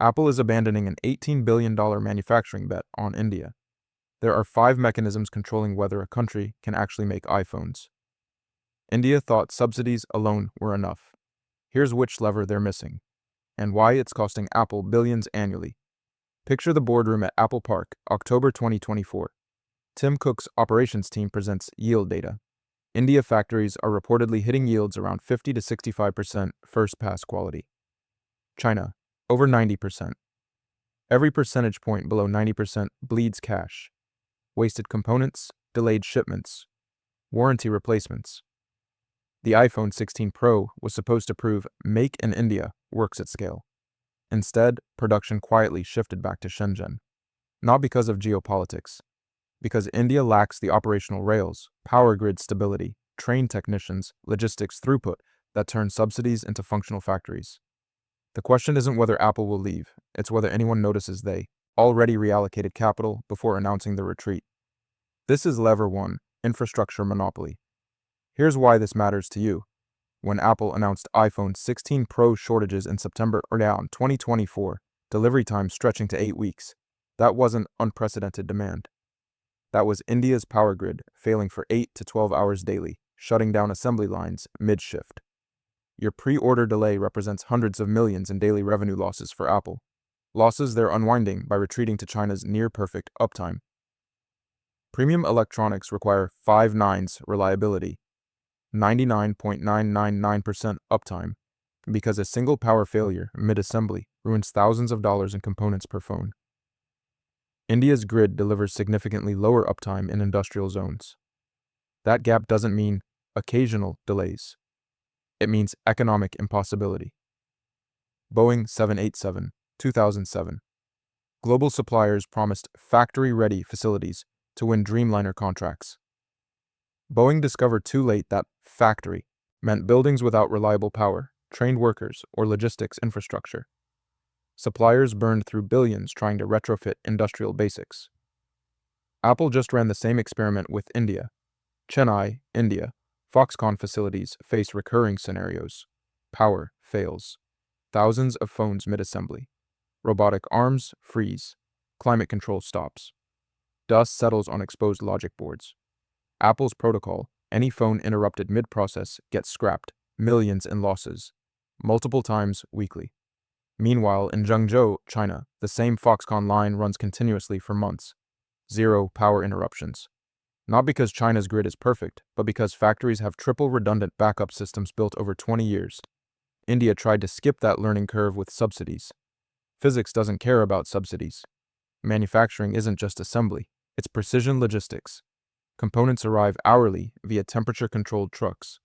Apple is abandoning an $18 billion manufacturing bet on India. There are 5 mechanisms controlling whether a country can actually make iPhones. India thought subsidies alone were enough. Here's which lever they're missing, and why it's costing Apple billions annually. Picture the boardroom at Apple Park, October 2024. Tim Cook's operations team presents yield data. India factories are reportedly hitting yields around 50 to 65% first-pass quality. China, over 90%. Every percentage point below 90% bleeds cash. Wasted components, delayed shipments, warranty replacements. The iPhone 16 Pro was supposed to prove Make in India works at scale. Instead, production quietly shifted back to Shenzhen. Not because of geopolitics, because India lacks the operational rails, power grid stability, trained technicians, logistics throughput that turn subsidies into functional factories. The question isn't whether Apple will leave, it's whether anyone notices they already reallocated capital before announcing the retreat. This is lever 1, infrastructure monopoly. Here's why this matters to you. When Apple announced iPhone 16 Pro shortages in September around 2024, delivery time stretching to 8 weeks, that wasn't unprecedented demand. That was India's power grid failing for 8 to 12 hours daily, shutting down assembly lines mid-shift. Your pre-order delay represents hundreds of millions in daily revenue losses for Apple. Losses they're unwinding by retreating to China's near-perfect uptime. Premium electronics require 5 nines reliability, 99.999% uptime, because a single power failure mid-assembly ruins thousands of dollars in components per phone. India's grid delivers significantly lower uptime in industrial zones. That gap doesn't mean occasional delays. It means economic impossibility. Boeing 787, 2007. Global suppliers promised factory-ready facilities to win Dreamliner contracts. Boeing discovered too late that factory meant buildings without reliable power, trained workers, or logistics infrastructure. Suppliers burned through billions trying to retrofit industrial basics. Apple just ran the same experiment with India. Chennai, India, Foxconn facilities face recurring scenarios. Power fails. Thousands of phones mid-assembly. Robotic arms freeze. Climate control stops. Dust settles on exposed logic boards. Apple's protocol, any phone interrupted mid-process gets scrapped, millions in losses, multiple times weekly. Meanwhile, in Zhengzhou, China, the same Foxconn line runs continuously for months. 0 power interruptions. Not because China's grid is perfect, but because factories have triple redundant backup systems built over 20 years. India tried to skip that learning curve with subsidies. Physics doesn't care about subsidies. Manufacturing isn't just assembly, it's precision logistics. Components arrive hourly via temperature-controlled trucks.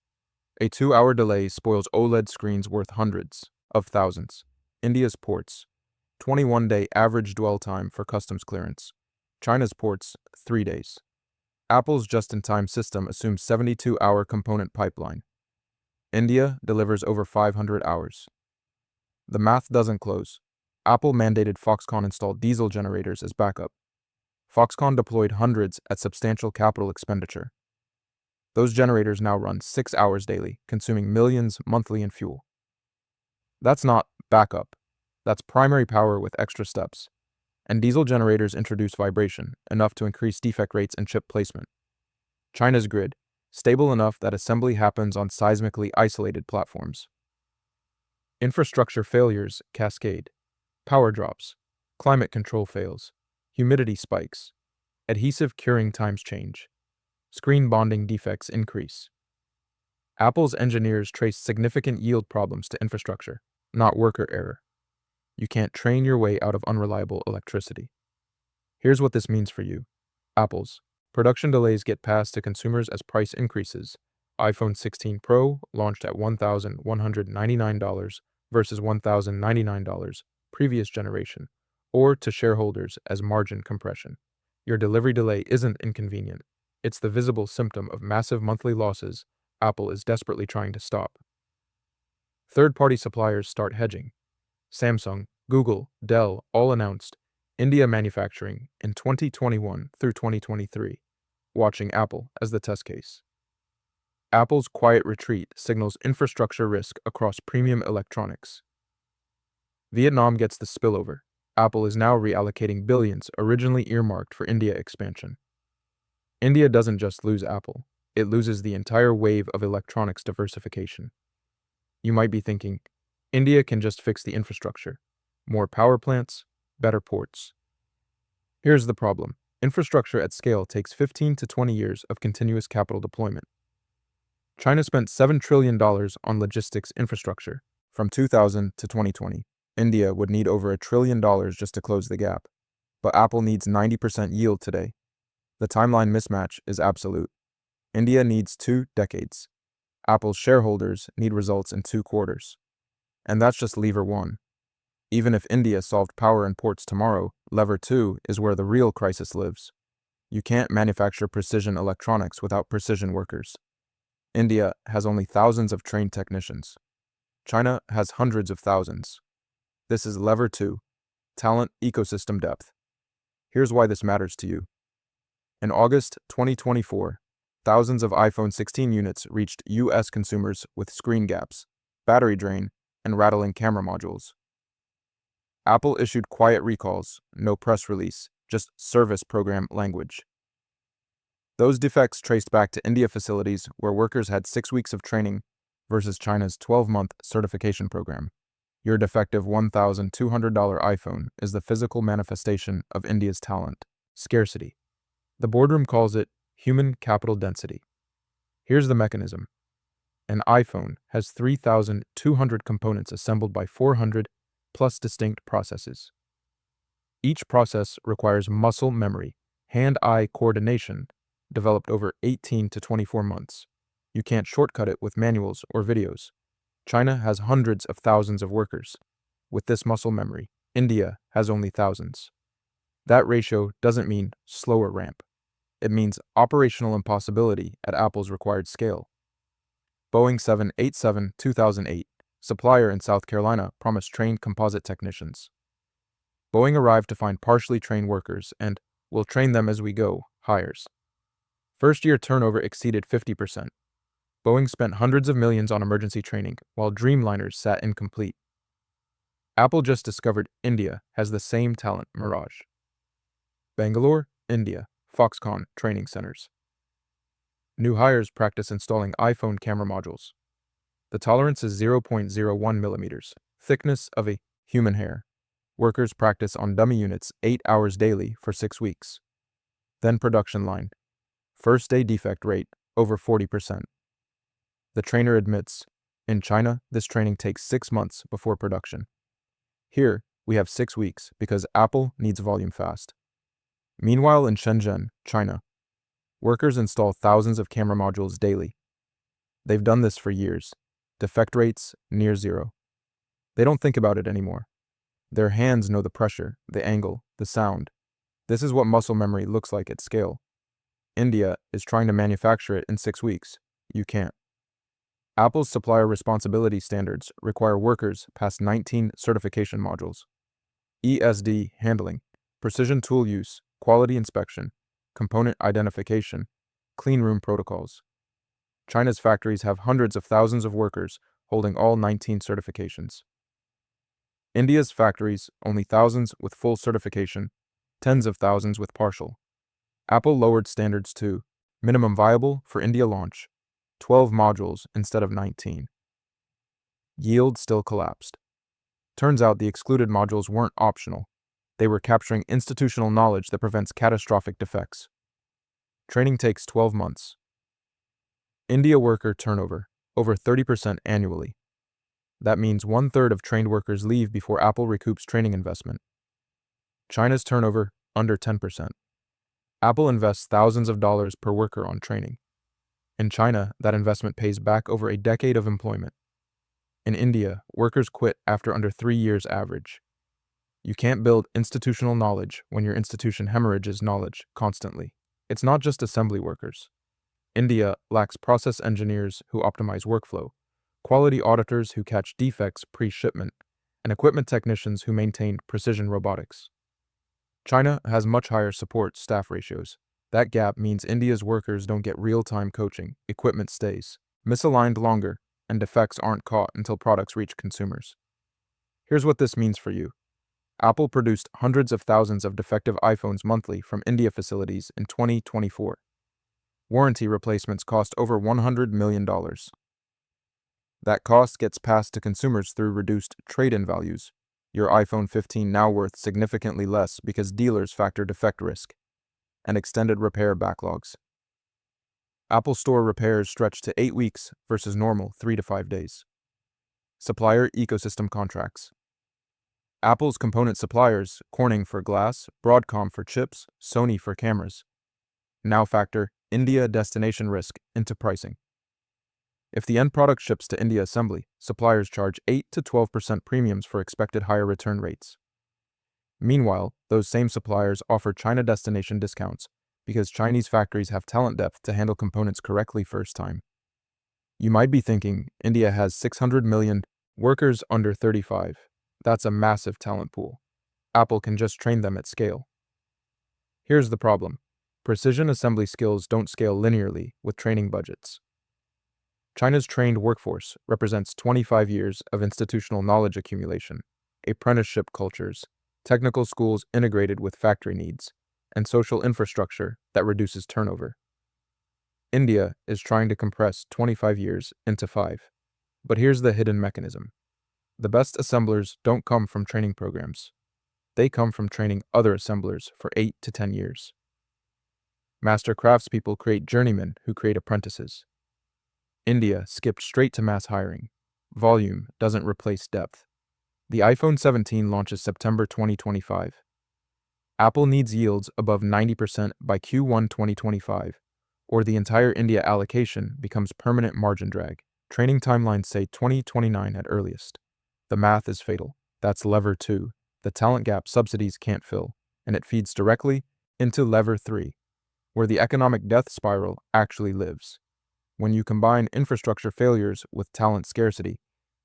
A 2-hour delay spoils OLED screens worth hundreds of thousands. India's ports, 21-day average dwell time for customs clearance. China's ports, 3 days. Apple's just-in-time system assumes 72-hour component pipeline. India delivers over 500 hours. The math doesn't close. Apple mandated Foxconn install diesel generators as backup. Foxconn deployed hundreds at substantial capital expenditure. Those generators now run 6 hours daily, consuming millions monthly in fuel. That's not backup. That's primary power with extra steps. And diesel generators introduce vibration, enough to increase defect rates and chip placement. China's grid, stable enough that assembly happens on seismically isolated platforms. Infrastructure failures cascade. Power drops. Climate control fails. Humidity spikes. Adhesive curing times change. Screen bonding defects increase. Apple's engineers traced significant yield problems to infrastructure, not worker error. You can't train your way out of unreliable electricity. Here's what this means for you. Apple's production delays get passed to consumers as price increases. iPhone 16 Pro launched at $1,199 versus $1,099 previous generation, or to shareholders as margin compression. Your delivery delay isn't inconvenient. It's the visible symptom of massive monthly losses Apple is desperately trying to stop. Third-party suppliers start hedging. Samsung, Google, Dell all announced India manufacturing in 2021 through 2023, watching Apple as the test case. Apple's quiet retreat signals infrastructure risk across premium electronics. Vietnam gets the spillover. Apple is now reallocating billions originally earmarked for India expansion. India doesn't just lose Apple, it loses the entire wave of electronics diversification. You might be thinking, India can just fix the infrastructure. More power plants, better ports. Here's the problem. Infrastructure at scale takes 15 to 20 years of continuous capital deployment. China spent $7 trillion on logistics infrastructure from 2000 to 2020. India would need over $1 trillion just to close the gap. But Apple needs 90% yield today. The timeline mismatch is absolute. India needs 2 decades. Apple's shareholders need results in 2 quarters. And that's just lever 1. Even if India solved power and ports tomorrow, lever 2 is where the real crisis lives. You can't manufacture precision electronics without precision workers. India has only thousands of trained technicians. China has hundreds of thousands. This is lever 2, talent ecosystem depth. Here's why this matters to you. In August 2024, thousands of iPhone 16 units reached US consumers with screen gaps, battery drain, and rattling camera modules. Apple issued quiet recalls, no press release, just service program language. Those defects traced back to India facilities where workers had 6 weeks of training versus China's 12-month certification program. Your defective $1,200 iPhone is the physical manifestation of India's talent, scarcity. The boardroom calls it human capital density. Here's the mechanism. An iPhone has 3,200 components assembled by 400 plus distinct processes. Each process requires muscle memory, hand-eye coordination, developed over 18 to 24 months. You can't shortcut it with manuals or videos. China has hundreds of thousands of workers. With this muscle memory, India has only thousands. That ratio doesn't mean slower ramp. It means operational impossibility at Apple's required scale. Boeing 787-2008, supplier in South Carolina, promised trained composite technicians. Boeing arrived to find partially trained workers and, "we'll train them as we go," hires. First-year turnover exceeded 50%. Boeing spent hundreds of millions on emergency training, while Dreamliners sat incomplete. Apple just discovered India has the same talent mirage. Bangalore, India, Foxconn training centers. New hires practice installing iPhone camera modules. The tolerance is 0.01 millimeters, thickness of a human hair. Workers practice on dummy units 8 hours daily for 6 weeks. Then production line. First day defect rate, over 40%. The trainer admits, in China, this training takes 6 months before production. Here, we have 6 weeks because Apple needs volume fast. Meanwhile, in Shenzhen, China, workers install thousands of camera modules daily. They've done this for years. Defect rates near 0. They don't think about it anymore. Their hands know the pressure, the angle, the sound. This is what muscle memory looks like at scale. India is trying to manufacture it in 6 weeks. You can't. Apple's supplier responsibility standards require workers pass 19 certification modules. ESD handling, precision tool use, quality inspection, component identification, clean room protocols. China's factories have hundreds of thousands of workers holding all 19 certifications. India's factories only thousands with full certification, tens of thousands with partial. Apple lowered standards to minimum viable for India launch, 12 modules instead of 19. Yield still collapsed. Turns out the excluded modules weren't optional. They were capturing institutional knowledge that prevents catastrophic defects. Training takes 12 months. India worker turnover, over 30% annually. That means 1/3 of trained workers leave before Apple recoups training investment. China's turnover, under 10%. Apple invests thousands of dollars per worker on training. In China, that investment pays back over a decade of employment. In India, workers quit after under 3 years average. You can't build institutional knowledge when your institution hemorrhages knowledge constantly. It's not just assembly workers. India lacks process engineers who optimize workflow, quality auditors who catch defects pre-shipment, and equipment technicians who maintain precision robotics. China has much higher support staff ratios. That gap means India's workers don't get real-time coaching, equipment stays misaligned longer, and defects aren't caught until products reach consumers. Here's what this means for you. Apple produced hundreds of thousands of defective iPhones monthly from India facilities in 2024. Warranty replacements cost over $100 million. That cost gets passed to consumers through reduced trade-in values. Your iPhone 15 now worth significantly less because dealers factor defect risk and extended repair backlogs. Apple Store repairs stretch to 8 weeks versus normal 3 to 5 days. Supplier ecosystem contracts. Apple's component suppliers, Corning for glass, Broadcom for chips, Sony for cameras, now factor India destination risk into pricing. If the end product ships to India assembly, suppliers charge 8 to 12% premiums for expected higher return rates. Meanwhile, those same suppliers offer China destination discounts because Chinese factories have talent depth to handle components correctly first time. You might be thinking, India has 600 million workers under 35. That's a massive talent pool. Apple can just train them at scale. Here's the problem. Precision assembly skills don't scale linearly with training budgets. China's trained workforce represents 25 years of institutional knowledge accumulation, apprenticeship cultures, technical schools integrated with factory needs, and social infrastructure that reduces turnover. India is trying to compress 25 years into 5. But here's the hidden mechanism. The best assemblers don't come from training programs. They come from training other assemblers for 8 to 10 years. Master craftspeople create journeymen who create apprentices. India skipped straight to mass hiring. Volume doesn't replace depth. The iPhone 17 launches September 2025. Apple needs yields above 90% by Q1 2025, or the entire India allocation becomes permanent margin drag. Training timelines say 2029 at earliest. The math is fatal. That's lever 2, the talent gap subsidies can't fill, and it feeds directly into lever 3, where the economic death spiral actually lives. When you combine infrastructure failures with talent scarcity,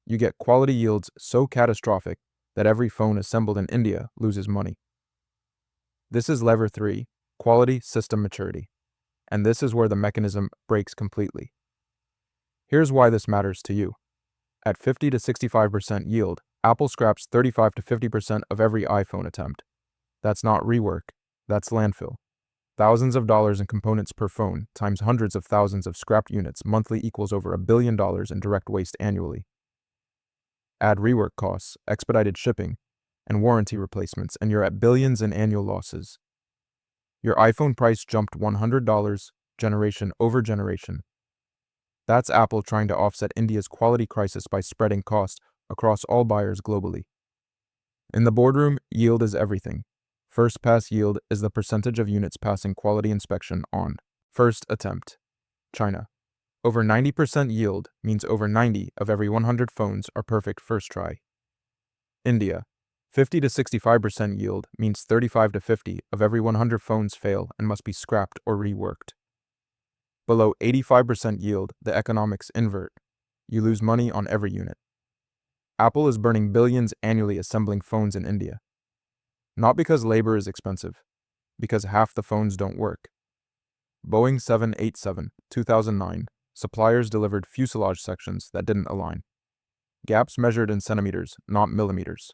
you get quality yields so catastrophic that every phone assembled in India loses money. This is lever 3, quality system maturity. And this is where the mechanism breaks completely. Here's why this matters to you. At 50 to 65% yield, Apple scraps 35 to 50% of every iPhone attempt. That's not rework, that's landfill. Thousands of dollars in components per phone times hundreds of thousands of scrapped units monthly equals over $1 billion in direct waste annually. Add rework costs, expedited shipping, and warranty replacements, and you're at billions in annual losses. Your iPhone price jumped $100 generation over generation. That's Apple trying to offset India's quality crisis by spreading cost across all buyers globally. In the boardroom, yield is everything. First pass yield is the percentage of units passing quality inspection on first attempt. China. Over 90% yield means over 90 of every 100 phones are perfect first try. India. 50 to 65% yield means 35 to 50 of every 100 phones fail and must be scrapped or reworked. Below 85% yield, the economics invert. You lose money on every unit. Apple is burning billions annually assembling phones in India. Not because labor is expensive, because half the phones don't work. Boeing 787, 2009, suppliers delivered fuselage sections that didn't align. Gaps measured in centimeters, not millimeters.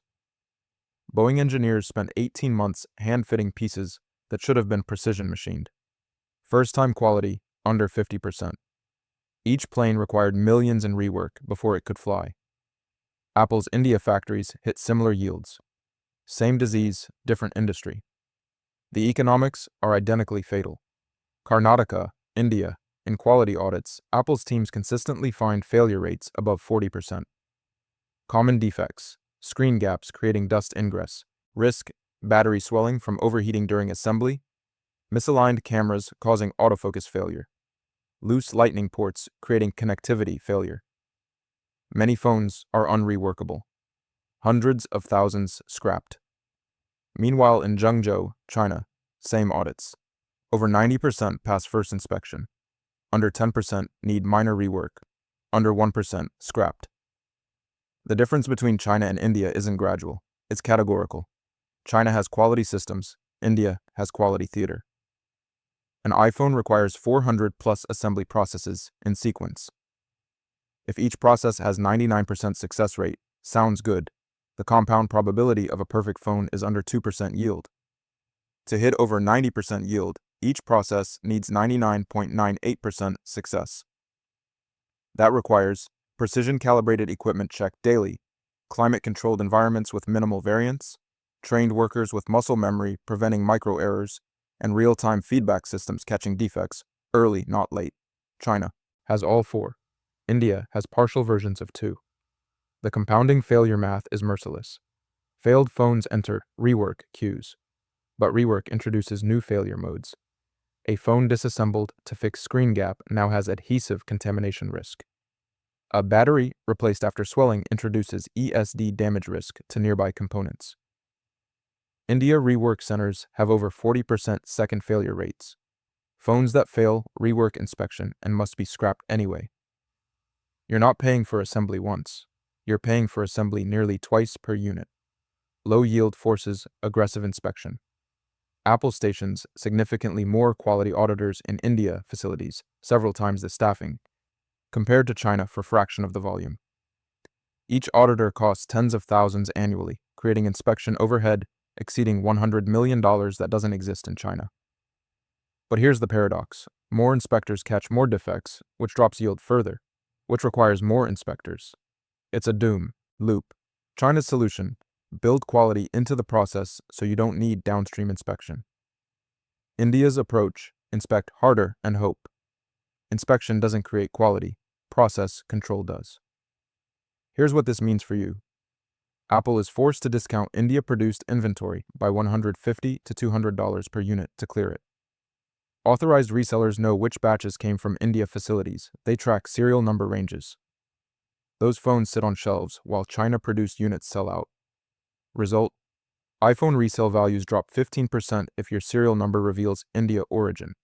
Boeing engineers spent 18 months hand-fitting pieces that should have been precision machined. First-time quality, under 50%. Each plane required millions in rework before it could fly. Apple's India factories hit similar yields. Same disease, different industry. The economics are identically fatal. Karnataka, India, in quality audits, Apple's teams consistently find failure rates above 40%. Common defects, screen gaps creating dust ingress, risk, battery swelling from overheating during assembly, misaligned cameras causing autofocus failure, loose lightning ports creating connectivity failure. Many phones are unreworkable. Hundreds of thousands scrapped. Meanwhile, in Zhengzhou, China, same audits. Over 90% pass first inspection. Under 10% need minor rework. Under 1% scrapped. The difference between China and India isn't gradual, it's categorical. China has quality systems, India has quality theater. An iPhone requires 400 plus assembly processes in sequence. If each process has 99% success rate, sounds good, The compound probability of a perfect phone is under 2% yield. To hit over 90% yield, each process needs 99.98% success. That requires precision-calibrated equipment checked daily, climate-controlled environments with minimal variance, trained workers with muscle memory preventing micro-errors, and real-time feedback systems catching defects early, not late. China has all four. India has partial versions of two. The compounding failure math is merciless. Failed phones enter rework queues, but rework introduces new failure modes. A phone disassembled to fix screen gap now has adhesive contamination risk. A battery replaced after swelling introduces ESD damage risk to nearby components. India rework centers have over 40% second failure rates. Phones that fail rework inspection and must be scrapped anyway. You're not paying for assembly once. You're paying for assembly nearly twice per unit. Low yield forces aggressive inspection. Apple stations significantly more quality auditors in India facilities, several times the staffing, compared to China for fraction of the volume. Each auditor costs tens of thousands annually, creating inspection overhead exceeding $100 million that doesn't exist in China. But here's the paradox. More inspectors catch more defects, which drops yield further, which requires more inspectors. It's a doom loop. China's solution: build quality into the process so you don't need downstream inspection. India's approach: inspect harder and hope. Inspection doesn't create quality, process control does. Here's what this means for you. Apple is forced to discount India-produced inventory by $150 to $200 per unit to clear it. Authorized resellers know which batches came from India facilities. They track serial number ranges. Those phones sit on shelves while China-produced units sell out. Result: iPhone resale values drop 15% if your serial number reveals India origin.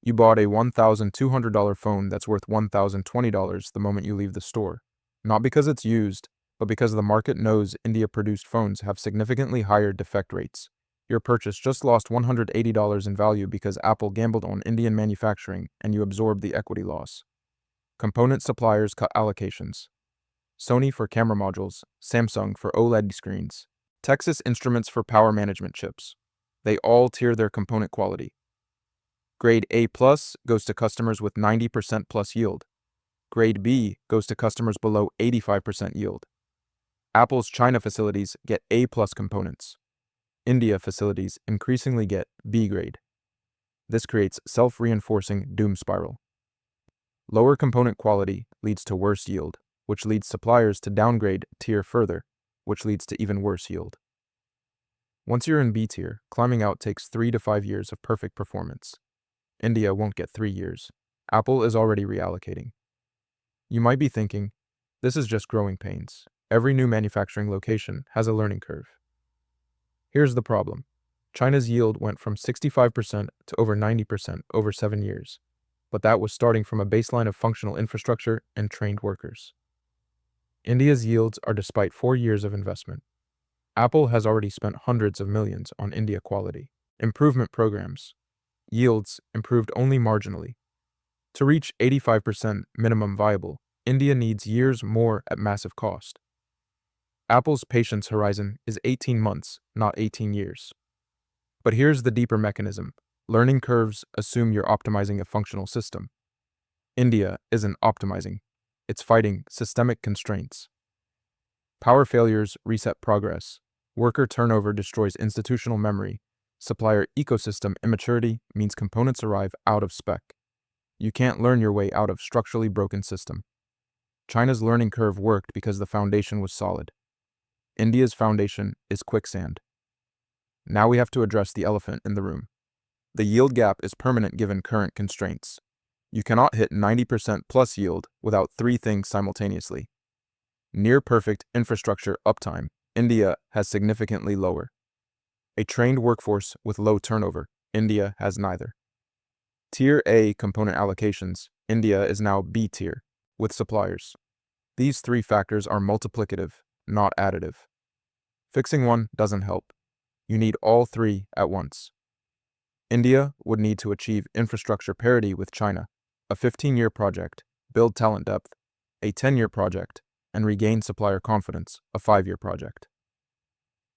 You bought a $1,200 phone that's worth $1,020 the moment you leave the store, not because it's used, but because the market knows India-produced phones have significantly higher defect rates. Your purchase just lost $180 in value because Apple gambled on Indian manufacturing and you absorbed the equity loss. Component suppliers cut allocations. Sony for camera modules, Samsung for OLED screens, Texas Instruments for power management chips. They all tier their component quality. Grade A+ goes to customers with 90% plus yield. Grade B goes to customers below 85% yield. Apple's China facilities get A+ components. India facilities increasingly get B grade. This creates self-reinforcing doom spiral. Lower component quality leads to worse yield, which leads suppliers to downgrade tier further, which leads to even worse yield. Once you're in B tier, climbing out takes 3 to 5 years of perfect performance. India won't get 3 years. Apple is already reallocating. You might be thinking, this is just growing pains. Every new manufacturing location has a learning curve. Here's the problem. China's yield went from 65% to over 90% over 7 years, but that was starting from a baseline of functional infrastructure and trained workers. India's yields are despite 4 years of investment. Apple has already spent hundreds of millions on India quality improvement programs. Yields improved only marginally. To reach 85% minimum viable, India needs years more at massive cost. Apple's patience horizon is 18 months, not 18 years. But here's the deeper mechanism. Learning curves assume you're optimizing a functional system. India isn't optimizing. It's fighting systemic constraints. Power failures reset progress. Worker turnover destroys institutional memory. Supplier ecosystem immaturity means components arrive out of spec. You can't learn your way out of structurally broken system. China's learning curve worked because the foundation was solid. India's foundation is quicksand. Now we have to address the elephant in the room. The yield gap is permanent given current constraints. You cannot hit 90% plus yield without 3 things simultaneously. Near perfect infrastructure uptime, India has significantly lower. A trained workforce with low turnover, India has neither. Tier A component allocations, India is now B tier, with suppliers. These 3 factors are multiplicative, not additive. Fixing one doesn't help. You need all 3 at once. India would need to achieve infrastructure parity with China, a 15-year project, build talent depth, a 10-year project, and regain supplier confidence, a 5-year project.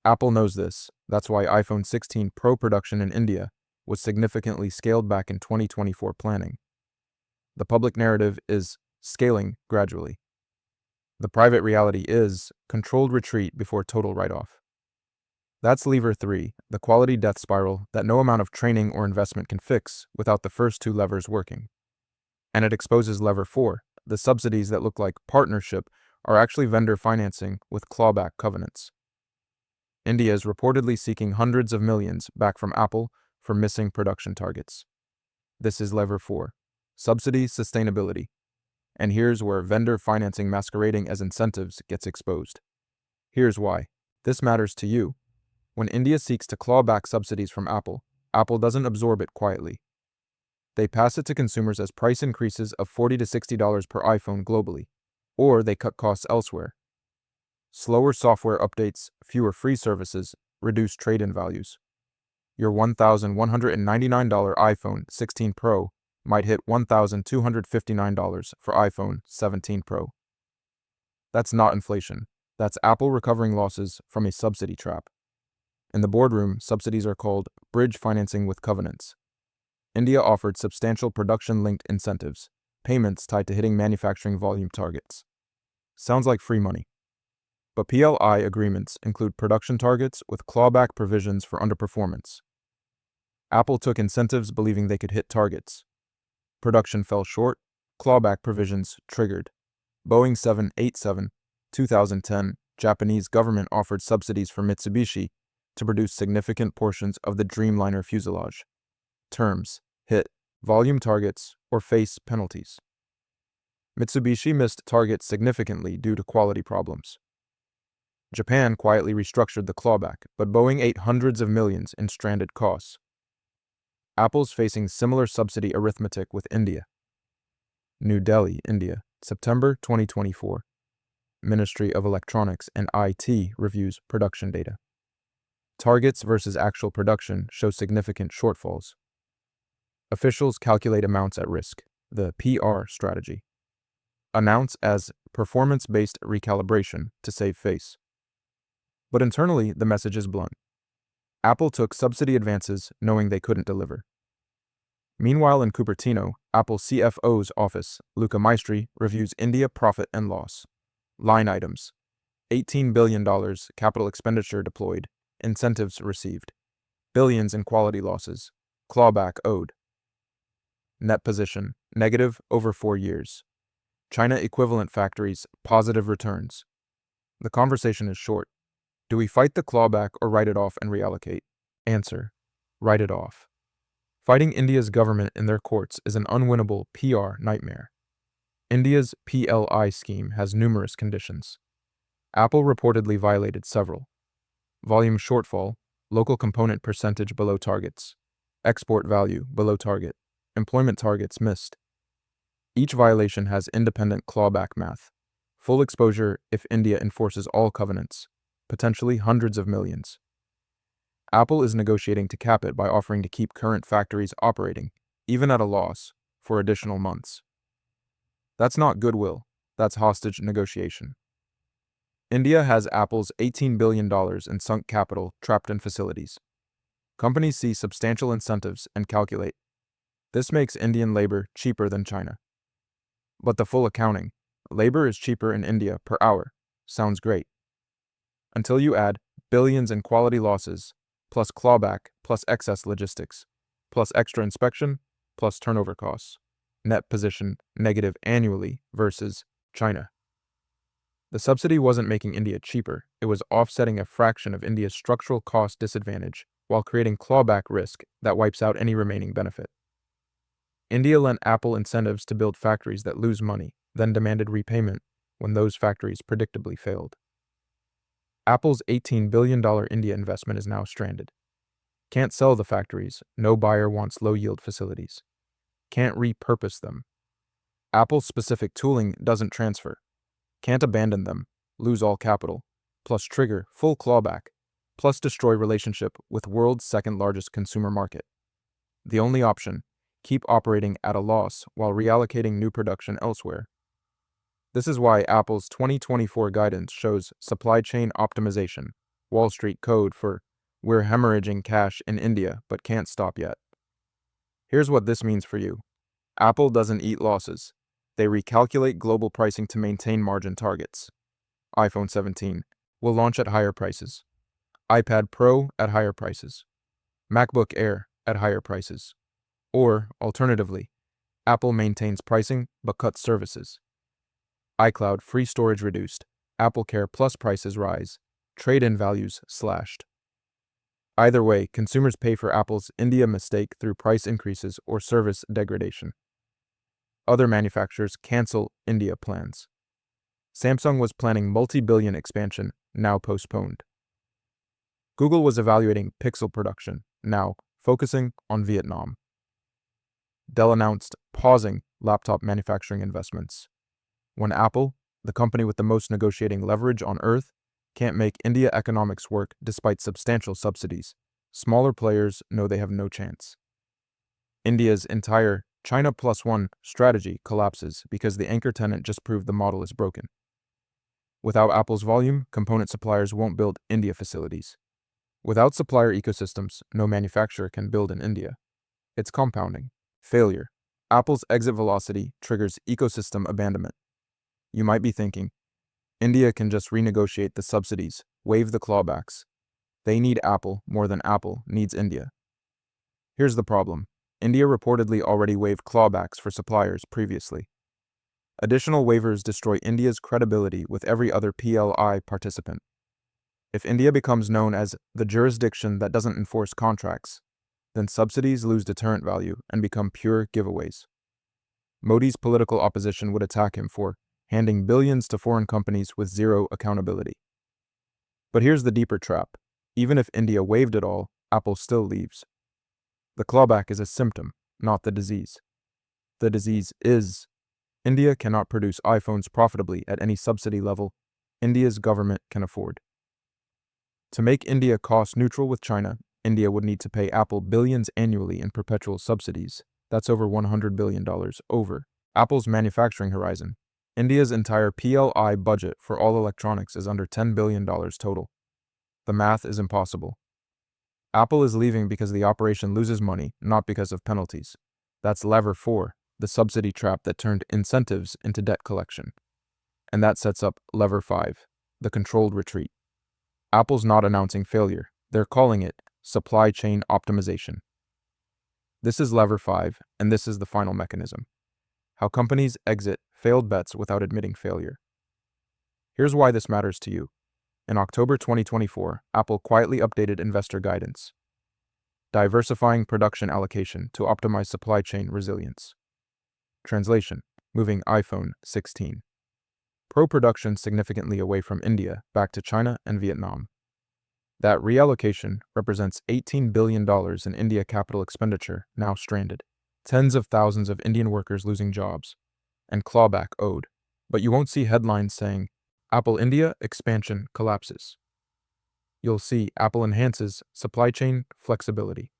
Apple knows this. That's why iPhone 16 Pro production in India was significantly scaled back in 2024 planning. The public narrative is scaling gradually. The private reality is controlled retreat before total write-off. That's lever 3, the quality death spiral that no amount of training or investment can fix without the first 2 levers working. And it exposes lever 4, the subsidies that look like partnership are actually vendor financing with clawback covenants. India is reportedly seeking hundreds of millions back from Apple for missing production targets. This is lever 4, subsidy sustainability. And here's where vendor financing masquerading as incentives gets exposed. Here's why. This matters to you. When India seeks to claw back subsidies from Apple, Apple doesn't absorb it quietly. They pass it to consumers as price increases of $40 to $60 per iPhone globally, or they cut costs elsewhere. Slower software updates, fewer free services, reduce trade-in values. Your $1,199 iPhone 16 Pro might hit $1,259 for iPhone 17 Pro. That's not inflation. That's Apple recovering losses from a subsidy trap. In the boardroom, subsidies are called bridge financing with covenants. India offered substantial production-linked incentives, payments tied to hitting manufacturing volume targets. Sounds like free money. But PLI agreements include production targets with clawback provisions for underperformance. Apple took incentives believing they could hit targets. Production fell short, clawback provisions triggered. Boeing 787, 2010, Japanese government offered subsidies for Mitsubishi to produce significant portions of the Dreamliner fuselage. Terms: hit volume targets or face penalties. Mitsubishi missed targets significantly due to quality problems. Japan quietly restructured the clawback, but Boeing ate hundreds of millions in stranded costs. Apple's facing similar subsidy arithmetic with India. New Delhi, India, September 2024. Ministry of Electronics and IT reviews production data. Targets versus actual production show significant shortfalls. Officials calculate amounts at risk, the PR strategy. Announce as performance-based recalibration to save face. But internally, the message is blunt. Apple took subsidy advances knowing they couldn't deliver. Meanwhile, in Cupertino, Apple CFO's office, Luca Maestri, reviews India profit and loss. Line items: $18 billion capital expenditure deployed, incentives received. Billions in quality losses, clawback owed. Net position, negative over 4 years. China equivalent factories, positive returns. The conversation is short. Do we fight the clawback or write it off and reallocate? Answer: write it off. Fighting India's government in their courts is an unwinnable PR nightmare. India's PLI scheme has numerous conditions. Apple reportedly violated several. Volume shortfall, local component percentage below targets, export value below target, employment targets missed. Each violation has independent clawback math. Full exposure if India enforces all covenants, potentially hundreds of millions. Apple is negotiating to cap it by offering to keep current factories operating, even at a loss, for additional months. That's not goodwill, that's hostage negotiation. India has Apple's $18 billion in sunk capital trapped in facilities. Companies see substantial incentives and calculate. This makes Indian labor cheaper than China. But the full accounting, labor is cheaper in India per hour, sounds great. Until you add billions in quality losses, plus clawback, plus excess logistics, plus extra inspection, plus turnover costs. Net position negative annually versus China. The subsidy wasn't making India cheaper, it was offsetting a fraction of India's structural cost disadvantage while creating clawback risk that wipes out any remaining benefit. India lent Apple incentives to build factories that lose money, then demanded repayment when those factories predictably failed. Apple's $18 billion India investment is now stranded. Can't sell the factories, no buyer wants low-yield facilities. Can't repurpose them. Apple's specific tooling doesn't transfer. Can't abandon them, lose all capital, plus trigger full clawback, plus destroy relationship with world's second largest consumer market. The only option, keep operating at a loss while reallocating new production elsewhere. This is why Apple's 2024 guidance shows supply chain optimization, Wall Street code for "we're hemorrhaging cash in India but can't stop yet." Here's what this means for you. Apple doesn't eat losses. They recalculate global pricing to maintain margin targets. iPhone 17 will launch at higher prices. iPad Pro at higher prices. MacBook Air at higher prices. Or, alternatively, Apple maintains pricing but cuts services. iCloud free storage reduced. Apple Care Plus prices rise. Trade-in values slashed. Either way, consumers pay for Apple's India mistake through price increases or service degradation. Other manufacturers cancel India plans. Samsung was planning multi-billion expansion, now postponed. Google was evaluating Pixel production, now focusing on Vietnam. Dell announced pausing laptop manufacturing investments. When Apple, the company with the most negotiating leverage on Earth, can't make India economics work despite substantial subsidies, smaller players know they have no chance. India's entire China Plus One strategy collapses because the anchor tenant just proved the model is broken. Without Apple's volume, component suppliers won't build India facilities. Without supplier ecosystems, no manufacturer can build in India. It's compounding. Failure. Apple's exit velocity triggers ecosystem abandonment. You might be thinking, India can just renegotiate the subsidies, waive the clawbacks. They need Apple more than Apple needs India. Here's the problem. India reportedly already waived clawbacks for suppliers previously. Additional waivers destroy India's credibility with every other PLI participant. If India becomes known as the jurisdiction that doesn't enforce contracts, then subsidies lose deterrent value and become pure giveaways. Modi's political opposition would attack him for handing billions to foreign companies with zero accountability. But here's the deeper trap. Even if India waived it all, Apple still leaves. The clawback is a symptom, not the disease. The disease is India cannot produce iPhones profitably at any subsidy level India's government can afford. To make India cost neutral with China, India would need to pay Apple billions annually in perpetual subsidies. That's over $100 billion over Apple's manufacturing horizon. India's entire PLI budget for all electronics is under $10 billion total. The math is impossible. Apple is leaving because the operation loses money, not because of penalties. That's lever 4, the subsidy trap that turned incentives into debt collection. And that sets up lever 5, the controlled retreat. Apple's not announcing failure. They're calling it supply chain optimization. This is lever 5, and this is the final mechanism. How companies exit failed bets without admitting failure. Here's why this matters to you. In October 2024, Apple quietly updated investor guidance, diversifying production allocation to optimize supply chain resilience. Translation: moving iPhone 16 Pro production significantly away from India back to China and Vietnam. That reallocation represents $18 billion in India capital expenditure now stranded, tens of thousands of Indian workers losing jobs, and clawback owed. But you won't see headlines saying, Apple India expansion collapses. You'll see Apple enhances supply chain flexibility.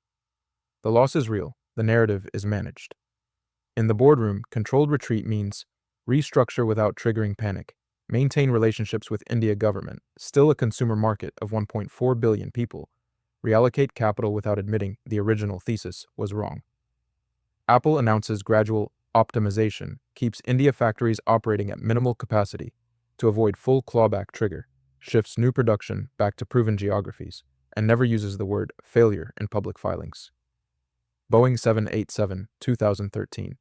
The loss is real, the narrative is managed. In the boardroom, controlled retreat means restructure without triggering panic, maintain relationships with India government, still a consumer market of 1.4 billion people, reallocate capital without admitting the original thesis was wrong. Apple announces gradual optimization, keeps India factories operating at minimal capacity to avoid full clawback trigger, shifts new production back to proven geographies, and never uses the word failure in public filings. Boeing 787, 2013.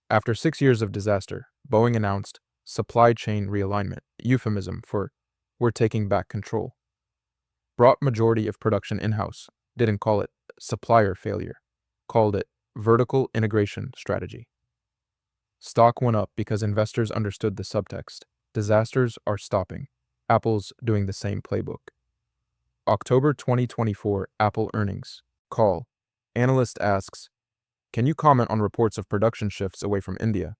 After 6 years of disaster, Boeing announced supply chain realignment, euphemism for we're taking back control. Brought majority of production in-house, didn't call it supplier failure, called it vertical integration strategy. Stock went up because investors understood the subtext. Disasters are stopping. Apple's doing the same playbook. October 2024 Apple earnings. Call. Analyst asks, can you comment on reports of production shifts away from India?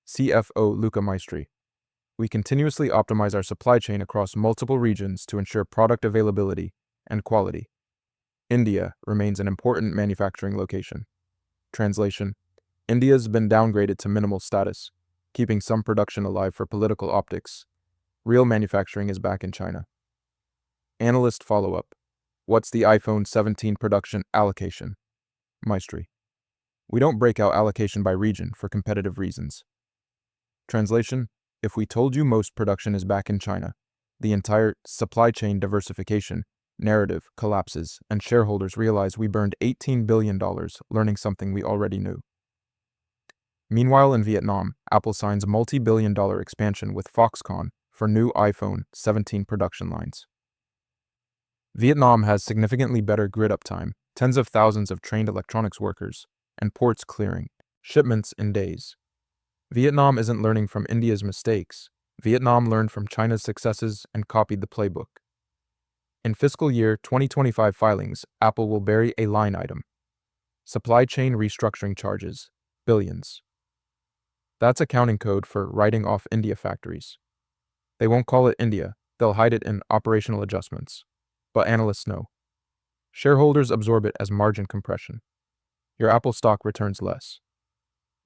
CFO Luca Maestri. We continuously optimize our supply chain across multiple regions to ensure product availability and quality. India remains an important manufacturing location. Translation: India's been downgraded to minimal status. keeping some production alive for political optics. Real manufacturing is back in China. Analyst follow-up. What's the iPhone 17 production allocation? Maestri. We don't break out allocation by region for competitive reasons. Translation: if we told you most production is back in China, the entire supply chain diversification narrative collapses and shareholders realize we burned $18 billion learning something we already knew. Meanwhile, in Vietnam, Apple signs multi-billion-dollar expansion with Foxconn for new iPhone 17 production lines. Vietnam has significantly better grid uptime, tens of thousands of trained electronics workers, and ports clearing shipments in days. Vietnam isn't learning from India's mistakes. Vietnam learned from China's successes and copied the playbook. In fiscal year 2025 filings, Apple will bury a line item: supply chain restructuring charges, billions. That's accounting code for writing off India factories. They won't call it India, they'll hide it in operational adjustments. But analysts know. Shareholders absorb it as margin compression. Your Apple stock returns less.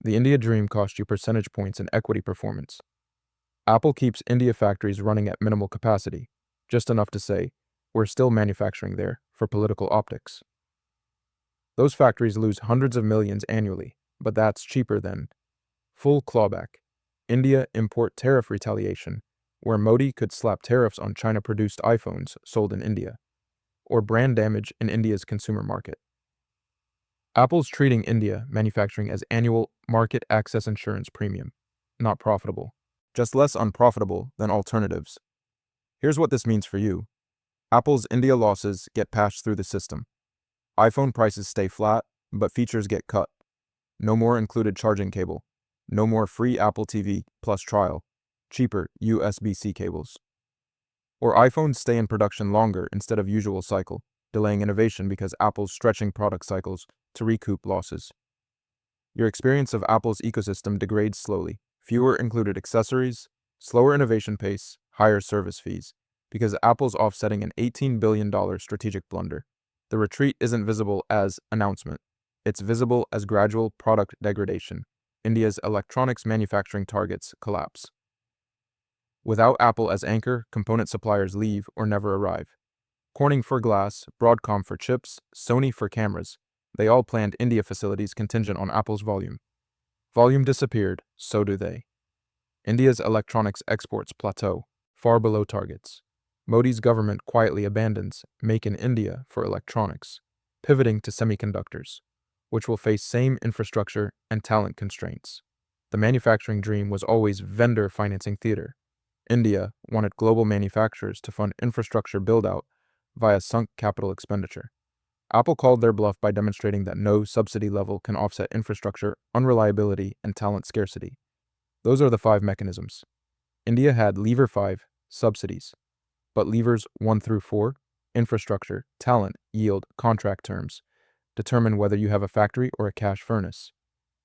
The India dream cost you percentage points in equity performance. Apple keeps India factories running at minimal capacity, just enough to say, we're still manufacturing there for political optics. Those factories lose hundreds of millions annually, but that's cheaper than full clawback, India import tariff retaliation, where Modi could slap tariffs on China-produced iPhones sold in India, or brand damage in India's consumer market. Apple's treating India manufacturing as annual market access insurance premium, not profitable, just less unprofitable than alternatives. Here's what this means for you. Apple's India losses get passed through the system. iPhone prices stay flat, but features get cut. No more included charging cable. No more free Apple TV Plus trial. Cheaper USB-C cables. Or iPhones stay in production longer instead of usual cycle, delaying innovation because Apple's stretching product cycles to recoup losses. Your experience of Apple's ecosystem degrades slowly. Fewer included accessories, slower innovation pace, higher service fees, because Apple's offsetting an $18 billion strategic blunder. The retreat isn't visible as announcement. It's visible as gradual product degradation. India's electronics manufacturing targets collapse. Without Apple as anchor, component suppliers leave or never arrive. Corning for glass, Broadcom for chips, Sony for cameras. They all planned India facilities contingent on Apple's volume. Volume disappeared, so do they. India's electronics exports plateau, far below targets. Modi's government quietly abandons Make in India for electronics, pivoting to semiconductors, which will face same infrastructure and talent constraints. The manufacturing dream was always vendor financing theater. India wanted global manufacturers to fund infrastructure build-out via sunk capital expenditure. Apple called their bluff by demonstrating that no subsidy level can offset infrastructure, unreliability, and talent scarcity. Those are the 5 mechanisms. India had lever 5, subsidies, but levers 1 through 4, infrastructure, talent, yield, contract terms, determine whether you have a factory or a cash furnace.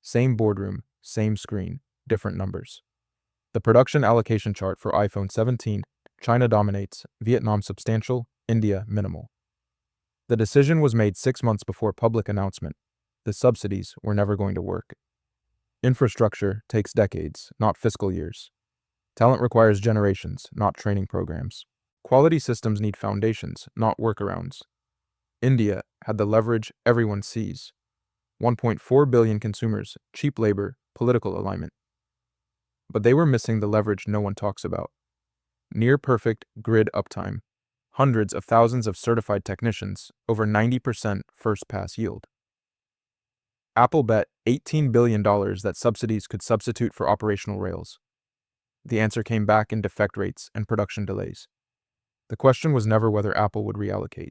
Same boardroom, same screen, different numbers. The production allocation chart for iPhone 17, China dominates, Vietnam substantial, India minimal. The decision was made 6 months before public announcement. The subsidies were never going to work. Infrastructure takes decades, not fiscal years. Talent requires generations, not training programs. Quality systems need foundations, not workarounds. India had the leverage everyone sees. 1.4 billion consumers, cheap labor, political alignment. But they were missing the leverage no one talks about. Near-perfect grid uptime. Hundreds of thousands of certified technicians, over 90% first-pass yield. Apple bet $18 billion that subsidies could substitute for operational rails. The answer came back in defect rates and production delays. The question was never whether Apple would reallocate.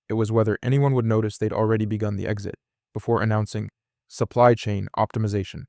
It was whether anyone would notice they'd already begun the exit before announcing supply chain optimization.